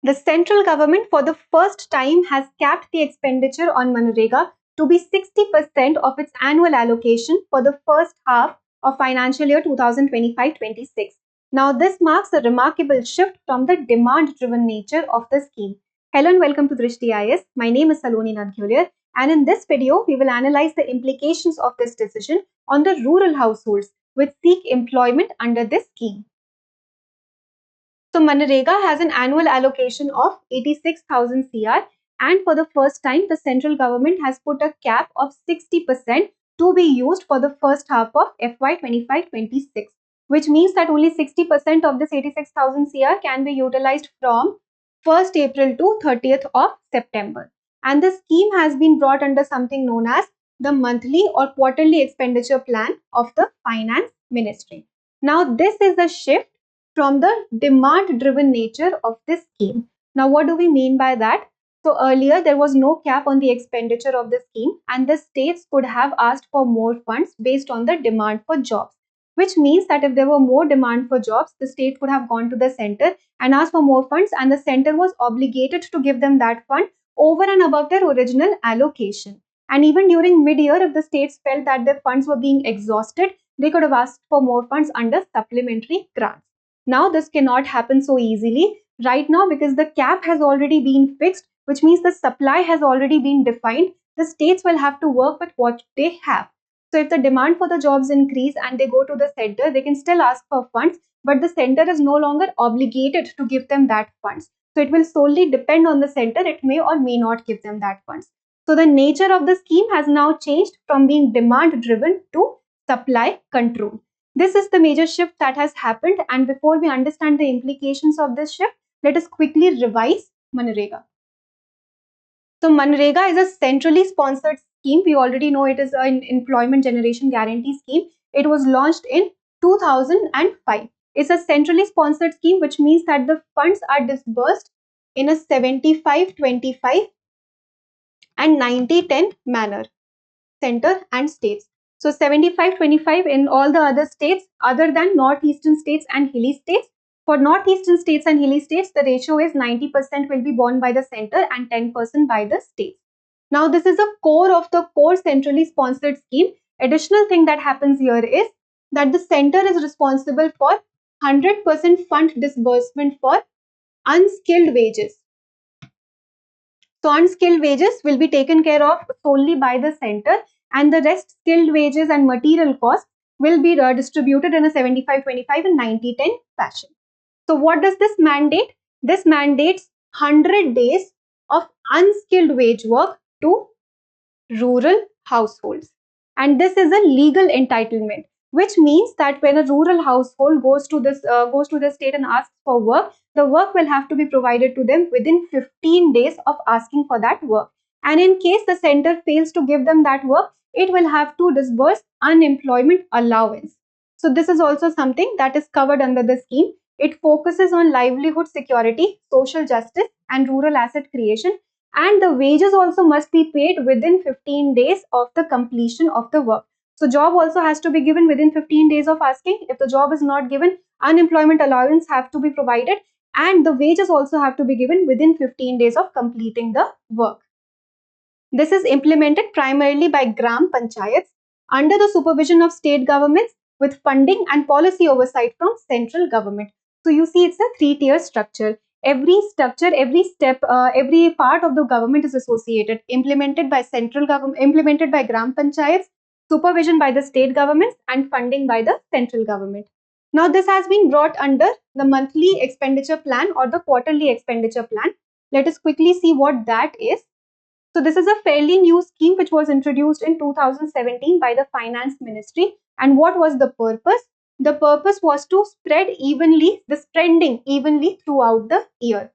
The central government for the first time has capped the expenditure on Manrega to be 60% of its annual allocation for the first half of financial year 2025-26. Now, this marks a remarkable shift from the demand-driven nature of the scheme. Hello and welcome to Drishti IS. My name is Saloni Nadghuliar, and in this video, we will analyze the implications of this decision on the rural households which seek employment under this scheme. So Manrega has an annual allocation of 86,000 CR, and for the first time the central government has put a cap of 60% to be used for the first half of FY 25-26, which means that only 60% of this 86,000 CR can be utilized from 1st April to 30th of September. And the scheme has been brought under something known as the monthly or quarterly expenditure plan of the finance ministry. Now this is a shift from the demand driven nature of this scheme. Now, what do we mean by that? So, earlier there was no cap on the expenditure of the scheme, and the states could have asked for more funds based on the demand for jobs, which means that if there were more demand for jobs, the state could have gone to the center and asked for more funds, and the center was obligated to give them that fund over and above their original allocation. And even during mid year, if the states felt that their funds were being exhausted, they could have asked for more funds under supplementary grants. Now this cannot happen so easily right now because the cap has already been fixed, which means the supply has already been defined. The states will have to work with what they have. So if the demand for the jobs increase and they go to the center, they can still ask for funds, but the center is no longer obligated to give them that funds. So it will solely depend on the center. It may or may not give them that funds. So the nature of the scheme has now changed from being demand driven to supply control. This is the major shift that has happened, and before we understand the implications of this shift, let us quickly revise Manrega. So Manrega is a centrally sponsored scheme. We already know it is an employment generation guarantee scheme. It was launched in 2005. It's a centrally sponsored scheme, which means that the funds are disbursed in a 75-25 and 90-10 manner, center and states. So 75-25 in all the other states other than northeastern states and hilly states. For northeastern states and hilly states, the ratio is 90% will be borne by the center and 10% by the states. Now this is a core of the core centrally sponsored scheme. Additional thing that happens here is that the center is responsible for 100% fund disbursement for unskilled wages. So unskilled wages will be taken care of solely by the center, and the rest skilled wages and material costs will be distributed in a 75-25 and 90-10 fashion. So what does this mandate? This mandates 100 days of unskilled wage work to rural households. And this is a legal entitlement, which means that when a rural household goes to the state and asks for work, the work will have to be provided to them within 15 days of asking for that work. And in case the center fails to give them that work, it will have to disburse unemployment allowance. So this is also something that is covered under the scheme. It focuses on livelihood security, social justice, and rural asset creation, and the wages also must be paid within 15 days of the completion of the work. So job also has to be given within 15 days of asking. If the job is not given, unemployment allowance have to be provided, and the wages also have to be given within 15 days of completing the work. This is implemented primarily by Gram Panchayats under the supervision of state governments with funding and policy oversight from central government. So you see it's a three-tier structure. Every structure, every step, every part of the government is associated, implemented by central government, implemented by Gram Panchayats, supervision by the state governments, and funding by the central government. Now this has been brought under the monthly expenditure plan or the quarterly expenditure plan. Let us quickly see what that is. So this is a fairly new scheme which was introduced in 2017 by the Finance Ministry. And what was the purpose? The purpose was to spread the spending evenly throughout the year.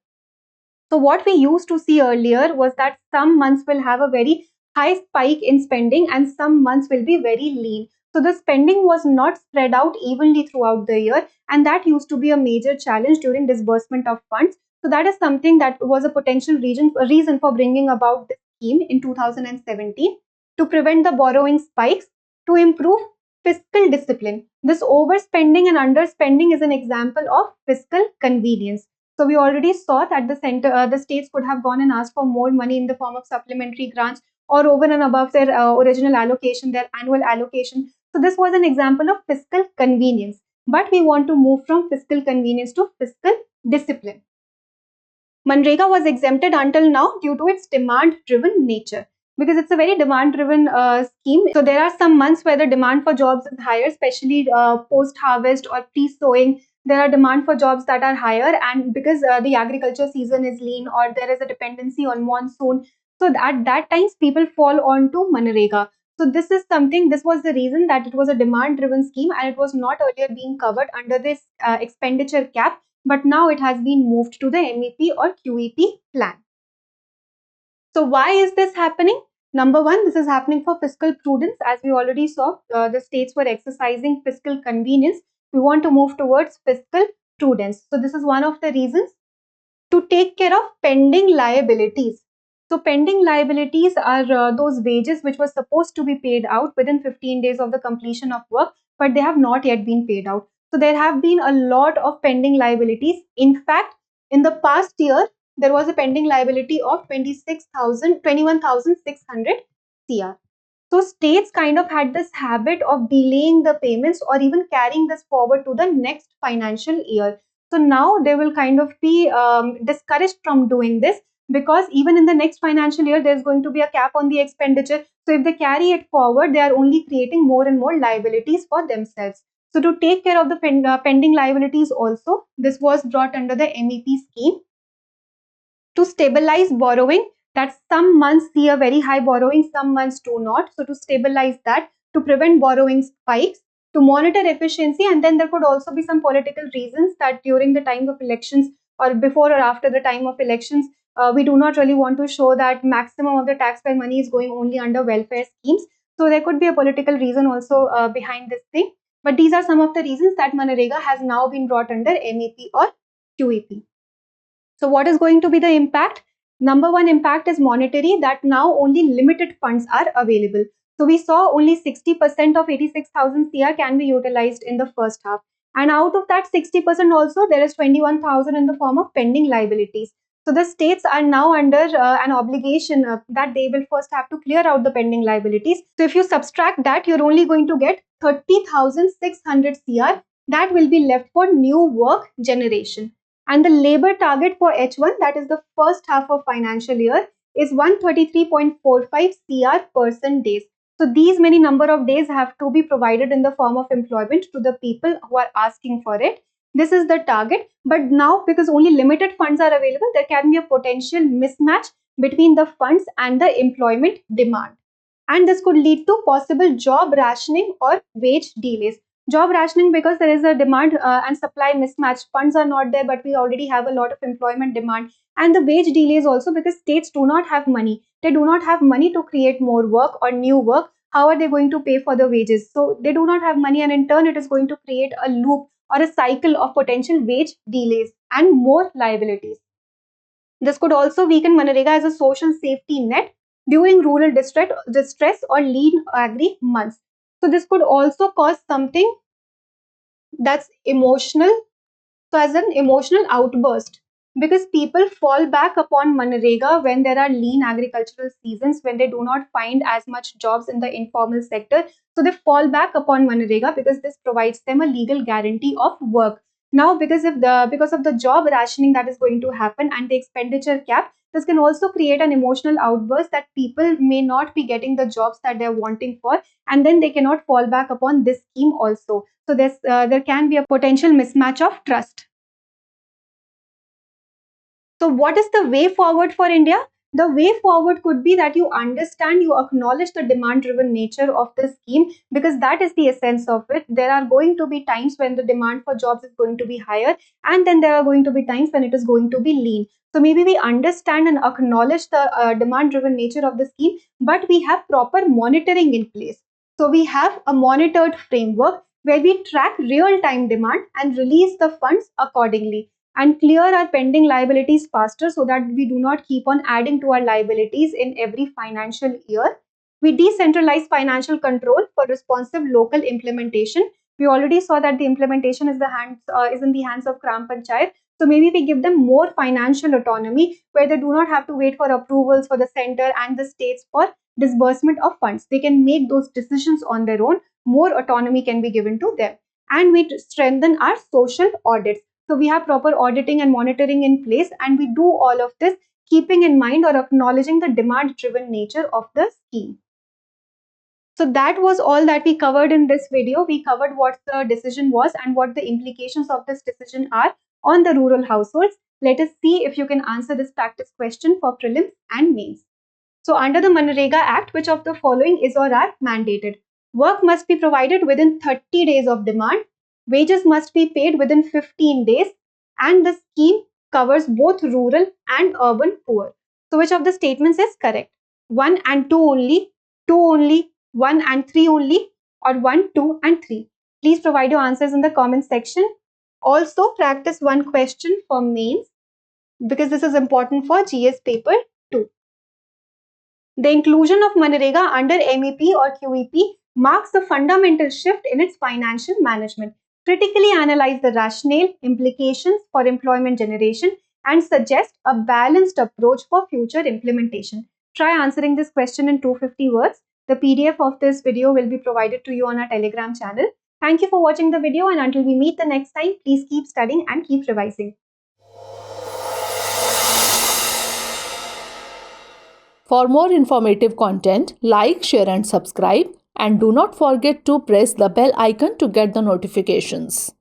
So what we used to see earlier was that some months will have a very high spike in spending and some months will be very lean. So the spending was not spread out evenly throughout the year, and that used to be a major challenge during disbursement of funds. So that is something that was a potential reason for bringing about this scheme in 2017 to prevent the borrowing spikes, to improve fiscal discipline. This overspending and underspending is an example of fiscal convenience. So we already saw that the states could have gone and asked for more money in the form of supplementary grants or over and above their original allocation, their annual allocation. So this was an example of fiscal convenience. But we want to move from fiscal convenience to fiscal discipline. Manrega was exempted until now due to its demand-driven nature, because it's a very demand-driven scheme. So there are some months where the demand for jobs is higher, especially post-harvest or pre-sowing. There are demand for jobs that are higher, and because the agriculture season is lean or there is a dependency on monsoon, so at that times people fall onto Manrega. So this was the reason that it was a demand-driven scheme and it was not earlier being covered under this expenditure cap, but now it has been moved to the MEP or QEP plan. So why is this happening? Number one, this is happening for fiscal prudence. As we already saw, the states were exercising fiscal convenience. We want to move towards fiscal prudence. So this is one of the reasons. To take care of pending liabilities. So pending liabilities are those wages which were supposed to be paid out within 15 days of the completion of work, but they have not yet been paid out. So there have been a lot of pending liabilities. In fact, in the past year, there was a pending liability of 21,600 CR. So states kind of had this habit of delaying the payments or even carrying this forward to the next financial year. So now they will kind of be discouraged from doing this, because even in the next financial year, there's going to be a cap on the expenditure. So if they carry it forward, they are only creating more and more liabilities for themselves. So to take care of the pending liabilities also, this was brought under the MEP scheme. To stabilize borrowing, that some months see a very high borrowing, some months do not. So to stabilize that, to prevent borrowing spikes, to monitor efficiency, and then there could also be some political reasons that during the time of elections or before or after the time of elections, we do not really want to show that maximum of the taxpayer money is going only under welfare schemes. So there could be a political reason also behind this thing. But these are some of the reasons that Manrega has now been brought under MEP or QEP. So what is going to be the impact? Number one impact is monetary, that now only limited funds are available. So we saw only 60% of 86,000 CR can be utilized in the first half. And out of that 60% also, there is 21,000 in the form of pending liabilities. So the states are now under an obligation that they will first have to clear out the pending liabilities. So if you subtract that, you're only going to get 30,600 CR that will be left for new work generation. And the labor target for H1, that is the first half of financial year, is 133.45 CR person days. So these many number of days have to be provided in the form of employment to the people who are asking for it. This is the target. But now, because only limited funds are available, there can be a potential mismatch between the funds and the employment demand. And this could lead to possible job rationing or wage delays. Job rationing, because there is a demand and supply mismatch. Funds are not there, but we already have a lot of employment demand. And the wage delays also, because states do not have money. They do not have money to create more work or new work. How are they going to pay for the wages? So they do not have money, and in turn it is going to create a loop or a cycle of potential wage delays and more liabilities. This could also weaken Manrega as a social safety net during rural distress or lean agri months. So this could also cause something that's emotional, so as an emotional outburst, because people fall back upon Manrega when there are lean agricultural seasons, when they do not find as much jobs in the informal sector. So they fall back upon Manrega because this provides them a legal guarantee of work. Now, because of the job rationing that is going to happen and the expenditure cap, this can also create an emotional outburst that people may not be getting the jobs that they're wanting for, and then they cannot fall back upon this scheme also. So there can be a potential mismatch of trust. So what is the way forward for India? The way forward could be that you understand, you acknowledge the demand-driven nature of the scheme, because that is the essence of it. There are going to be times when the demand for jobs is going to be higher, and then there are going to be times when it is going to be lean. So maybe we understand and acknowledge the demand-driven nature of the scheme, but we have proper monitoring in place. So we have a monitored framework where we track real-time demand and release the funds accordingly, and clear our pending liabilities faster, so that we do not keep on adding to our liabilities in every financial year. We decentralize financial control for responsive local implementation. We already saw that the implementation is in the hands of Gram Panchayat. So maybe we give them more financial autonomy where they do not have to wait for approvals for the center and the states for disbursement of funds. They can make those decisions on their own. More autonomy can be given to them. And we strengthen our social audits. So we have proper auditing and monitoring in place, and we do all of this keeping in mind or acknowledging the demand-driven nature of the scheme. So that was all that we covered in this video. We covered what the decision was and what the implications of this decision are on the rural households. Let us see if you can answer this practice question for prelims and mains. So under the Manrega Act, which of the following is or are mandated? Work must be provided within 30 days of demand. Wages must be paid within 15 days. And the scheme covers both rural and urban poor. So which of the statements is correct? 1 and 2 only, 2 only, 1 and 3 only, or 1, 2 and 3? Please provide your answers in the comment section. Also practice one question for mains because this is important for GS paper 2. The inclusion of Manrega under MEP or QEP marks a fundamental shift in its financial management. Critically analyze the rationale, implications for employment generation, and suggest a balanced approach for future implementation. Try answering this question in 250 words. The PDF of this video will be provided to you on our Telegram channel. Thank you for watching the video, and until we meet the next time, please keep studying and keep revising. For more informative content, like, share and subscribe, and do not forget to press the bell icon to get the notifications.